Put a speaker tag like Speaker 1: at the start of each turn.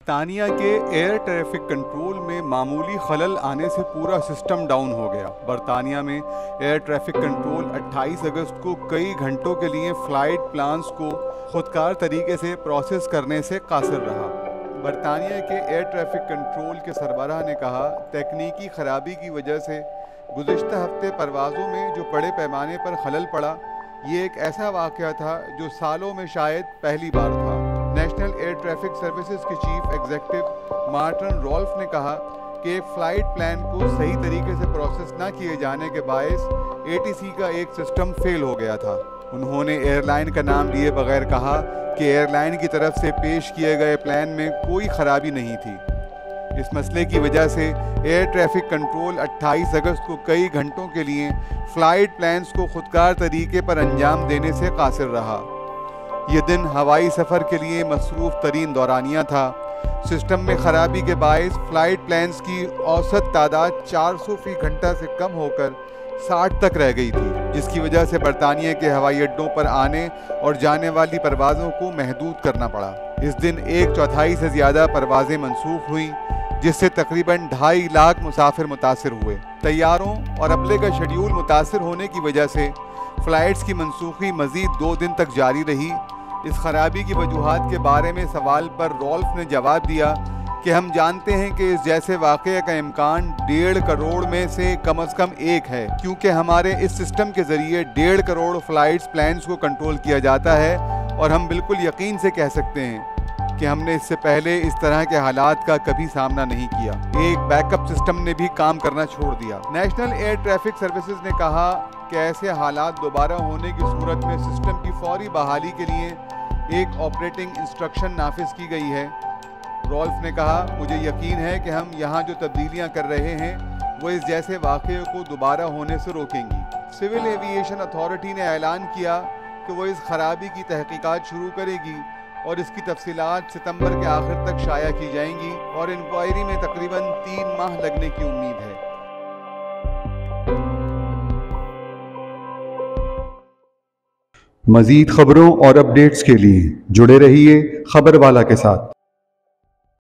Speaker 1: برطانیہ کے air traffic control میں معمولی خلل آنے سے پورا سسٹم ڈاؤن ہو گیا۔ برطانیہ میں ایئر ٹریفک کنٹرول 28 اگست کو کئی گھنٹوں کے لیے فلائٹ پلانز کو خودکار طریقے سے پروسیس کرنے سے قاصر رہا۔ برطانیہ کے ایئر ٹریفک کنٹرول کے سربراہ نے کہا، تکنیکی خرابی کی وجہ سے گزشتہ ہفتے پروازوں میں جو بڑے پیمانے پر خلل پڑا، یہ ایک ایسا واقعہ تھا جو سالوں میں شاید پہلی بار تھا۔ نیشنل ایئر ٹریفک سروسز کے چیف ایگزیکٹو مارٹن رولف نے کہا کہ ایک فلائٹ پلان کو صحیح طریقے سے پروسیس نہ کیے جانے کے باعث ATC کا ایک سسٹم فیل ہو گیا تھا۔ انہوں نے ایئر لائن کا نام لیے بغیر کہا کہ ایئر لائن کی طرف سے پیش کیے گئے پلان میں کوئی خرابی نہیں تھی۔ اس مسئلے کی وجہ سے ایئر ٹریفک کنٹرول 28 اگست کو کئی گھنٹوں کے لیے فلائٹ پلانز کو خودکار طریقے پر انجام دینے سے قاصر رہا۔ یہ دن ہوائی سفر کے لیے مصروف ترین دورانیہ تھا۔ سسٹم میں خرابی کے باعث فلائٹ پلانز کی اوسط تعداد 400 فی گھنٹہ سے کم ہو کر 60 تک رہ گئی تھی، جس کی وجہ سے برطانیہ کے ہوائی اڈوں پر آنے اور جانے والی پروازوں کو محدود کرنا پڑا۔ اس دن 1/4 سے زیادہ پروازیں منسوخ ہوئیں، جس سے تقریباً 2.5 لاکھ مسافر متاثر ہوئے۔ طیاروں اور اپلے کا شیڈیول متاثر ہونے کی وجہ سے فلائٹس کی منسوخی مزید 2 دن تک جاری رہی۔ اس خرابی کی وجوہات کے بارے میں سوال پر رولف نے جواب دیا کہ ہم جانتے ہیں کہ اس جیسے واقعے کا امکان 1.5 کروڑ میں سے کم از کم ایک ہے، کیونکہ ہمارے اس سسٹم کے ذریعے 1.5 کروڑ فلائٹس پلانز کو کنٹرول کیا جاتا ہے، اور ہم بالکل یقین سے کہہ سکتے ہیں کہ ہم نے اس سے پہلے اس طرح کے حالات کا کبھی سامنا نہیں کیا۔ ایک بیک اپ سسٹم نے بھی کام کرنا چھوڑ دیا۔ نیشنل ایئر ٹریفک سروسز نے کہا کہ ایسے حالات دوبارہ ہونے کی صورت میں سسٹم کی فوری بحالی کے لیے ایک آپریٹنگ انسٹرکشن نافذ کی گئی ہے۔ رولف نے کہا، مجھے یقین ہے کہ ہم یہاں جو تبدیلیاں کر رہے ہیں وہ اس جیسے واقعے کو دوبارہ ہونے سے روکیں گی۔ سول ایویشن اتھارٹی نے اعلان کیا کہ وہ اس خرابی کی تحقیقات شروع کرے گی اور اس کی تفصیلات ستمبر کے آخر تک شائع کی جائیں گی، اور انکوائری میں تقریباً 3 ماہ لگنے کی امید ہے۔
Speaker 2: مزید خبروں اور اپڈیٹس کے لیے جڑے رہیے خبر والا کے ساتھ۔